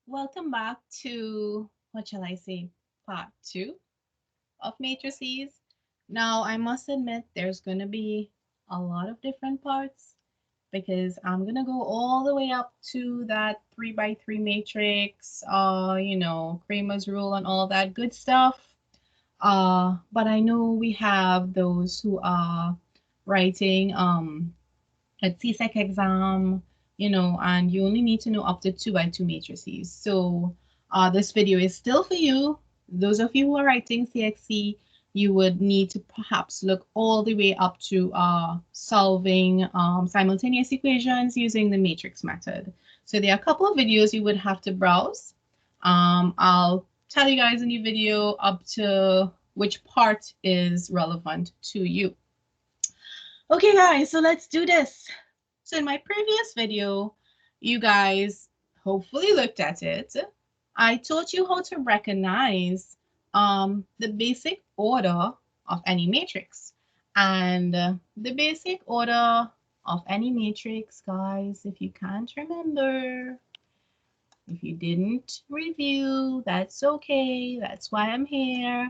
Welcome back to, what shall I say, part two of matrices. Now, I must admit there's going to be a lot of different parts because I'm going to go all the way up to that 3 by 3 matrix, Kramer's rule and all that good stuff. But I know we have those who are writing a Csec exam, and you only need to know up to 2 by 2 matrices. So this video is still for you. Those of you who are writing CXC, you would need to perhaps look all the way up to solving simultaneous equations using the matrix method. So there are a couple of videos you would have to browse. I'll tell you guys in the video up to which part is relevant to you. Okay, guys, so let's do this. So in my previous video, you guys hopefully looked at it. I taught you how to recognize the basic order of any matrix. And the basic order of any matrix, guys, if you can't remember, if you didn't review, that's okay. That's why I'm here.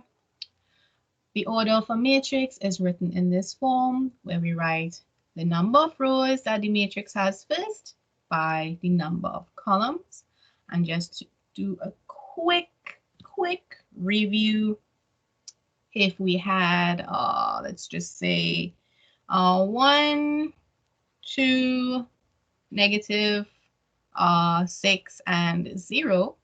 The order of a matrix is written in this form where we write the number of rows that the matrix has first by the number of columns. And just to do a quick review, if we had, let's just say 1, 2, negative, 6, and 0,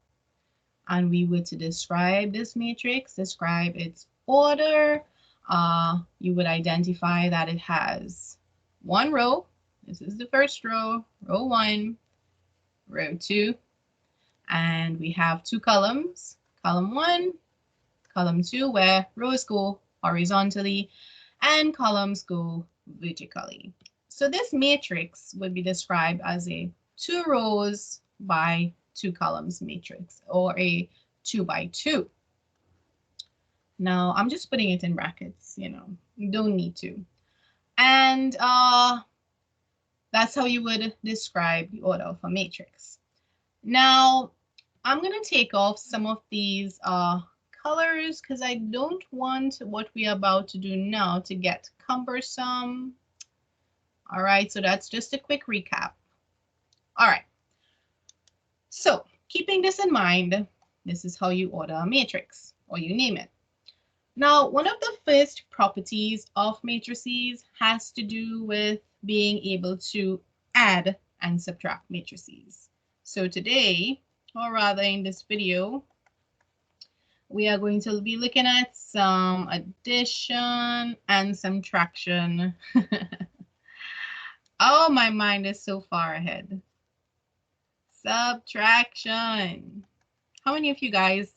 and we were to describe this matrix, describe its order, you would identify that it has one row. This is the first row, row 1, row 2, and we have 2 columns, column 1, column 2, where rows go horizontally and columns go vertically. So this matrix would be described as a 2 rows by 2 columns matrix, or a 2 by 2. Now, I'm just putting it in brackets, you don't need to. And that's how you would describe the order of a matrix. Now, I'm going to take off some of these colors because I don't want what we are about to do now to get cumbersome. All right, so that's just a quick recap. All right, so keeping this in mind, this is how you order a matrix, or you name it. Now, one of the first properties of matrices has to do with being able to add and subtract matrices. So today, or rather in this video, we are going to be looking at some addition and subtraction. Oh, my mind is so far ahead. Subtraction. How many of you guys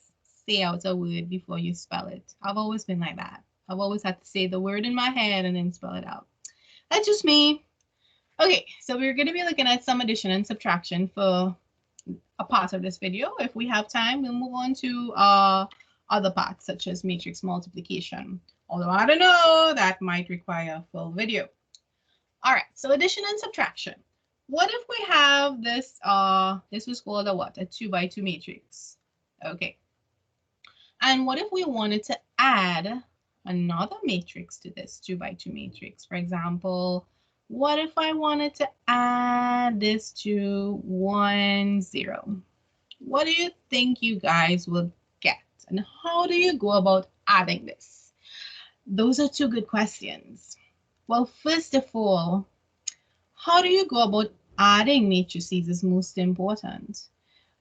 say out a word before you spell it? I've always been like that. I've always had to say the word in my head and then spell it out. That's just me. Okay, so we're going to be looking at some addition and subtraction for a part of this video. If we have time, we'll move on to other parts such as matrix multiplication. Although I don't know, that might require a full video. All right, so addition and subtraction. What if we have this, this was called a what? A 2 by 2 matrix. Okay. And what if we wanted to add another matrix to this 2 by 2 matrix? For example, what if I wanted to add this to 1, 0? What do you think you guys will get? And how do you go about adding this? Those are 2 good questions. Well, first of all, how do you go about adding matrices is most important.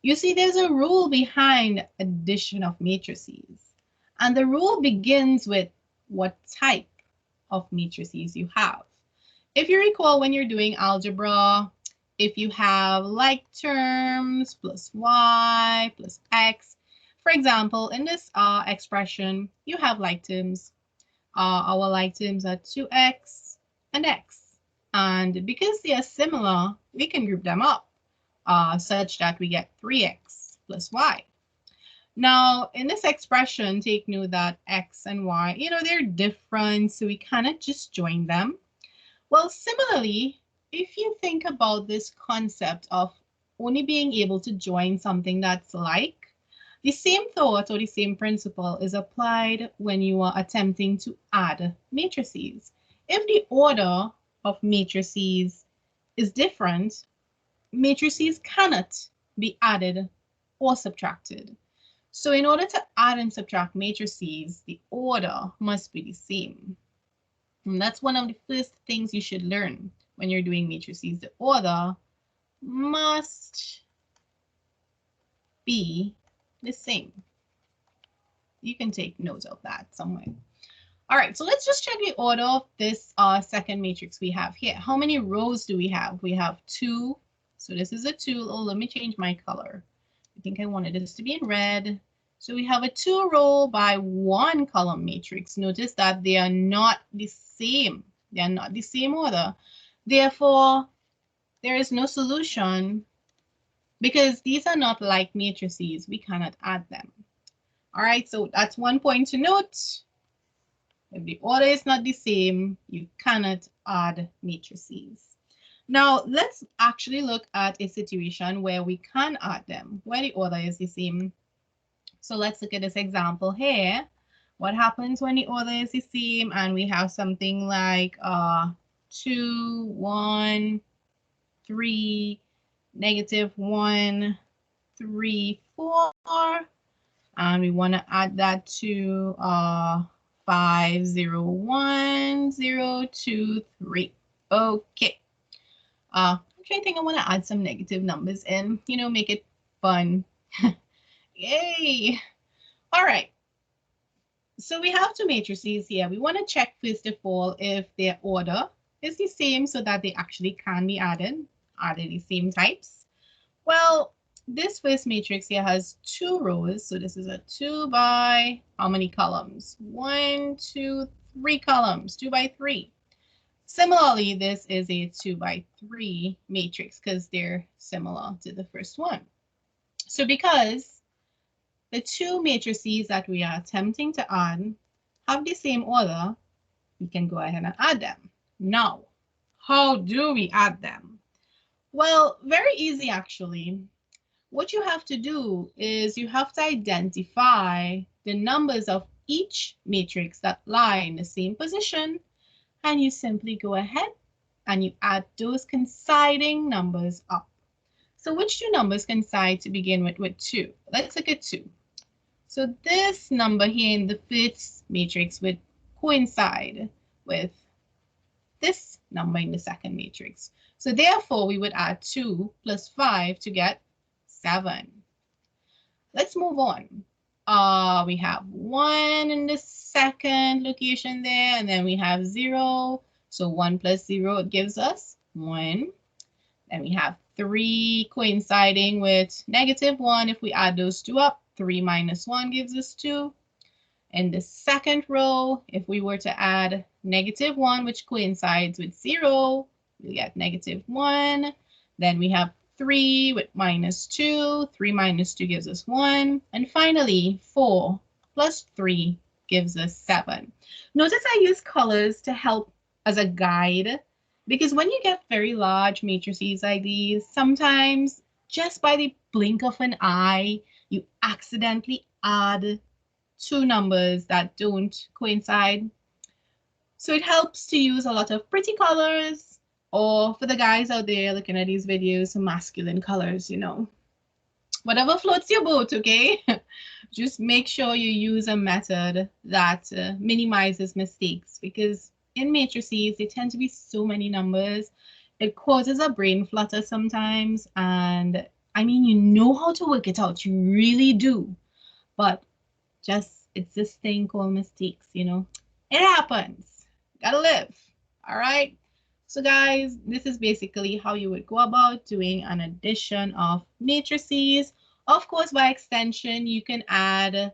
You see, there's a rule behind addition of matrices, and the rule begins with what type of matrices you have. If you recall, when you're doing algebra, if you have like terms plus y plus x, for example, in this expression, you have like terms. Our like terms are 2x and x. And because they are similar, we can group them up such that we get 3x plus y. Now, in this expression, take note that x and y, they're different, so we cannot just join them. Well, similarly, if you think about this concept of only being able to join something that's like. The same thought or the same principle is applied when you are attempting to add matrices. If the order of matrices is different, matrices cannot be added or subtracted. So in order to add and subtract matrices, the order must be the same. And that's one of the first things you should learn when you're doing matrices. The order must be the same. You can take note of that somewhere. All right, so let's just check the order of this second matrix we have here. How many rows do we have? We have 2. So this is a 2. Oh, let me change my color. I think I wanted this to be in red. So we have a 2-row by 1-column matrix. Notice that they are not the same. They are not the same order. Therefore, there is no solution because these are not like matrices. We cannot add them. All right, so that's one point to note. If the order is not the same, you cannot add matrices. Now, let's actually look at a situation where we can add them, where the order is the same. So let's look at this example here. What happens when the order is the same and we have something like 2, 1, 3, -1, 3, 4, and we want to add that to 5, 0, 1, 0, 2, 3. Okay. I'm trying to think I want to add some negative numbers in, you know, make it fun. Yay. All right. So we have 2 matrices here. We want to check first of all if their order is the same so that they actually can be added. Are they the same types? Well, this first matrix here has 2 rows. So this is a 2 by how many columns? 1, 2, 3 columns, 2 by 3. Similarly, this is a 2 by 3 matrix because they're similar to the first one. So because the 2 matrices that we are attempting to add have the same order, we can go ahead and add them. Now, how do we add them? Well, very easy actually. What you have to do is you have to identify the numbers of each matrix that lie in the same position, and you simply go ahead and you add those coinciding numbers up. So which 2 numbers coincide to begin with 2? Let's look at 2. So this number here in the first matrix would coincide with this number in the second matrix. So therefore, we would add 2 plus 5 to get 7. Let's move on. We have 1 in the second location there, and then we have 0. So 1 plus 0 gives us 1. Then we have 3 coinciding with -1. If we add those 2 up, 3 minus 1 gives us 2. In the second row, if we were to add -1, which coincides with 0, we get -1. Then we have 3 with -2. 3 minus 2 gives us 1. And finally, 4 plus 3 gives us 7. Notice I use colors to help as a guide, because when you get very large matrices like these, sometimes just by the blink of an eye, you accidentally add 2 numbers that don't coincide. So it helps to use a lot of pretty colors, or for the guys out there looking at these videos, some masculine colors, you know. Whatever floats your boat, okay? Just make sure you use a method that minimizes mistakes, because in matrices, there tend to be so many numbers. It causes a brain flutter sometimes, and I mean, you know how to work it out, you really do, but just, it's this thing called mistakes, you know. It happens, gotta live, all right? So guys, this is basically how you would go about doing an addition of matrices. Of course, by extension, you can add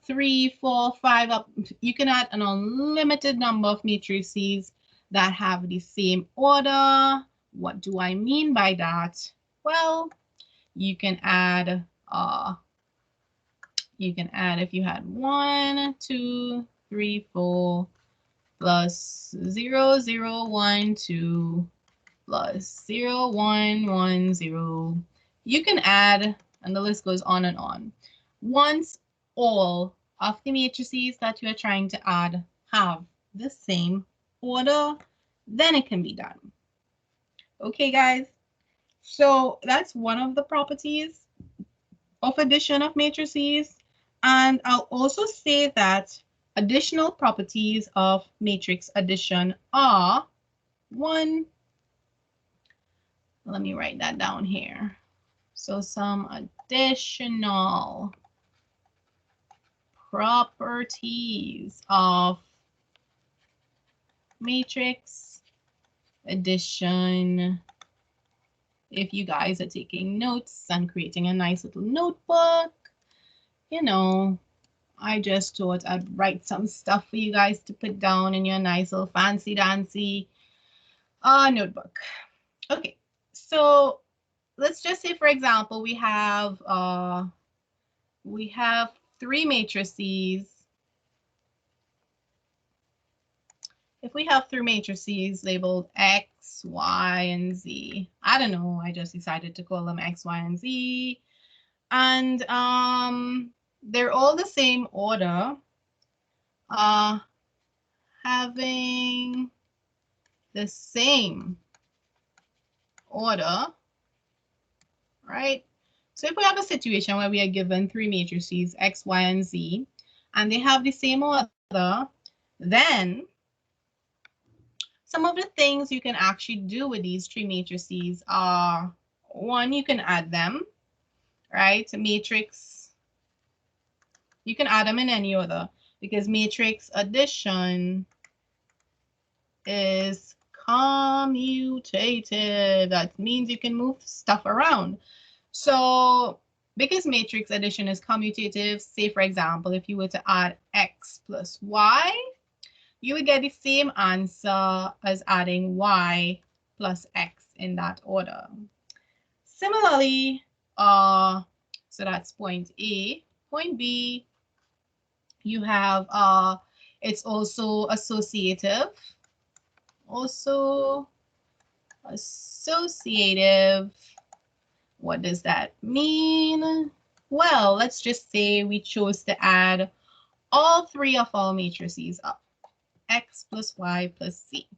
3, 4, 5 up. You can add an unlimited number of matrices that have the same order. What do I mean by that? Well, you can add if you had 1, 2, 3, 4 plus 0, 0, 1, 2 plus 0, 1, 1, 0 You can add, and the list goes on and on. Once all of the matrices that you are trying to add have the same order, then it can be done. Okay, guys. So that's one of the properties of addition of matrices. And I'll also say that additional properties of matrix addition are one. Let me write that down here. So some additional properties of matrix addition. If you guys are taking notes and creating a nice little notebook, you know, I just thought I'd write some stuff for you guys to put down in your nice little fancy dancy notebook. Okay, so let's just say, for example, we have three matrices. If we have three matrices labeled X, Y, and Z, I don't know, I just decided to call them X, Y, and Z. And they're all the same order, having the same order, right? So if we have a situation where we are given three matrices, X, Y, and Z, and they have the same order, then some of the things you can actually do with these three matrices are, one, you can add them, right? A matrix, you can add them in any order because matrix addition is commutative. That means you can move stuff around. So because matrix addition is commutative, say for example, if you were to add X plus Y, you would get the same answer as adding Y plus X in that order. Similarly, so that's point A. Point B, you have, it's also associative. Also associative. What does that mean? Well, let's just say we chose to add all three of our matrices up. X plus Y plus Z.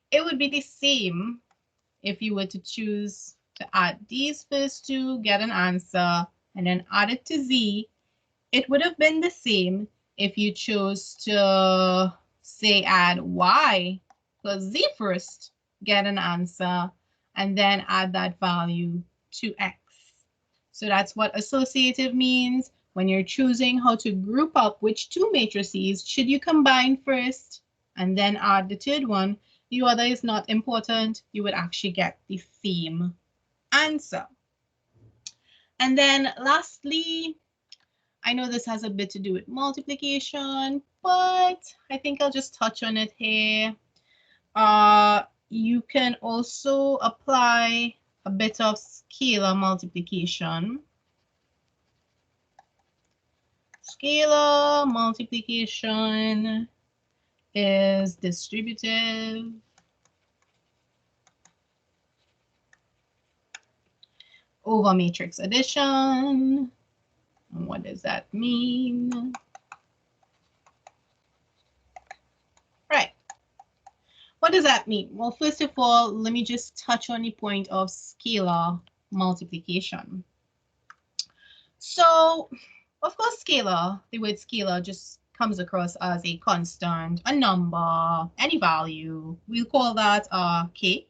It would be the same if you were to choose to add these first two, get an answer, and then add it to Z. It would have been the same if you chose to, say, add Y plus Z first, get an answer, and then add that value to X. So that's what associative means. When you're choosing how to group up which two matrices should you combine first and then add the third one, the other is not important. You would actually get the same answer. And then lastly, I know this has a bit to do with multiplication, but I think I'll just touch on it here. You can also apply a bit of scalar multiplication. Scalar multiplication is distributive. Over matrix addition. And what does that mean? Right. What does that mean? Well, first of all, let me just touch on the point of scalar multiplication. So, of course, scalar, the word scalar just comes across as a constant, a number, any value. We'll call that k.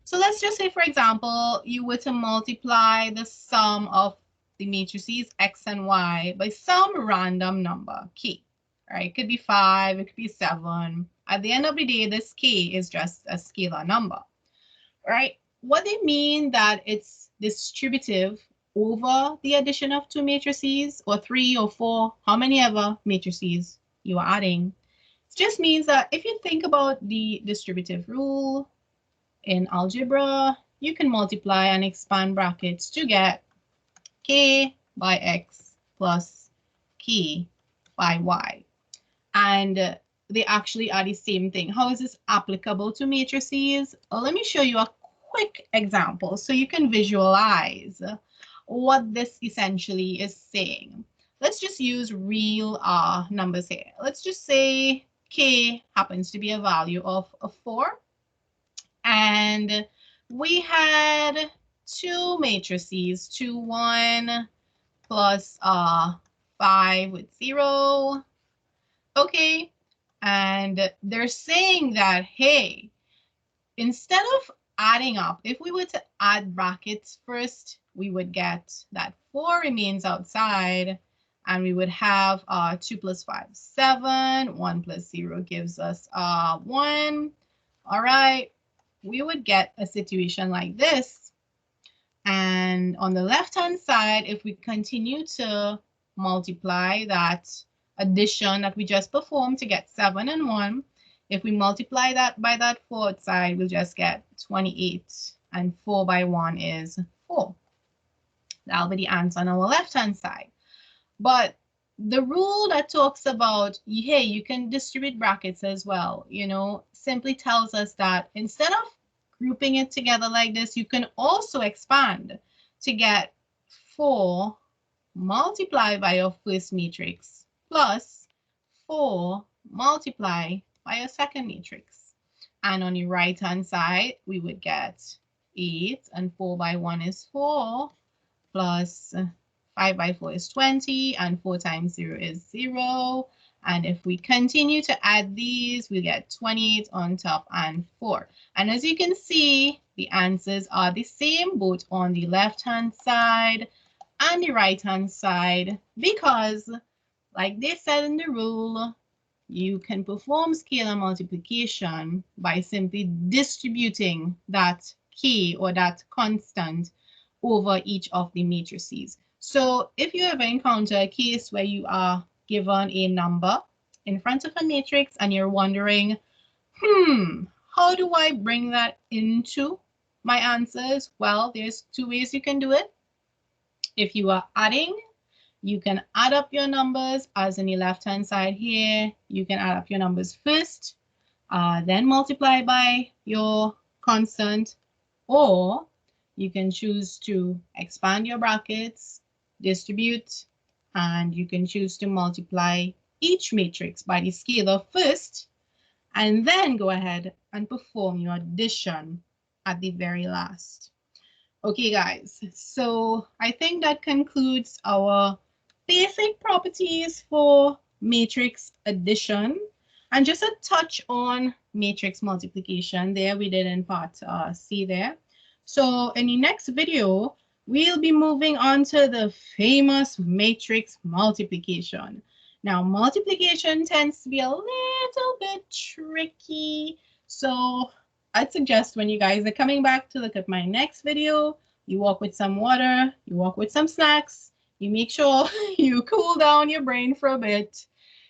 So let's just say, for example, you were to multiply the sum of the matrices X and Y by some random number, k, right? It could be 5, it could be 7. At the end of the day, this k is just a scalar number, right? What they mean that it's distributive over the addition of two matrices or 3 or 4, how many ever matrices you are adding. It just means that if you think about the distributive rule in algebra, you can multiply and expand brackets to get k by x plus k by y. And they actually are the same thing. How is this applicable to matrices? Well, let me show you a quick example so you can visualize what this essentially is saying. Let's just use real numbers here. Let's just say k happens to be a value of 4. And we had two matrices, 2, 1 plus 5 with 0. Okay, and they're saying that, hey, instead of adding up, if we were to add brackets first, we would get that 4 remains outside, and we would have 2 plus 5, 7. 1 plus 0 gives us 1. All right, we would get a situation like this. And on the left-hand side, if we continue to multiply that addition that we just performed to get 7 and 1, if we multiply that by that 4 outside, we'll just get 28. And 4 by 1 is 4. That'll be the answer on our left-hand side. But the rule that talks about, hey, you can distribute brackets as well, you know, simply tells us that instead of grouping it together like this, you can also expand to get 4 multiplied by your first matrix plus 4 multiplied by your second matrix. And on the right-hand side, we would get 8, and 4 by 1 is 4, plus 5 by 4 is 20, and 4 times 0 is 0. And if we continue to add these, we get 28 on top and 4. And as you can see, the answers are the same both on the left-hand side and the right-hand side, because, like they said in the rule, you can perform scalar multiplication by simply distributing that k, or that constant, over each of the matrices. So if you ever encounter a case where you are given a number in front of a matrix and you're wondering, how do I bring that into my answers? Well, there's two ways you can do it. If you are adding, you can add up your numbers, as in the left-hand side here. You can add up your numbers first, then multiply by your constant, or you can choose to expand your brackets, distribute, and you can choose to multiply each matrix by the scalar first, and then go ahead and perform your addition at the very last. Okay, guys, so I think that concludes our basic properties for matrix addition, and just a touch on matrix multiplication there we did in part C there. So in the next video, we'll be moving on to the famous matrix multiplication. Now, multiplication tends to be a little bit tricky, so I'd suggest when you guys are coming back to look at my next video, you walk with some water, you walk with some snacks, you make sure you cool down your brain for a bit.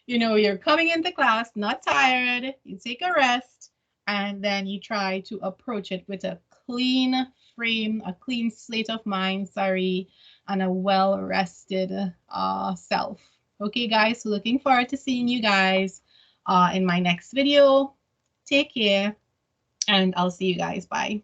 You know, you're coming into class not tired, you take a rest, and then you try to approach it with a clean frame, a clean slate of mind, and a well-rested self. Okay, guys, so looking forward to seeing you guys in my next video. Take care, and I'll see you guys. Bye.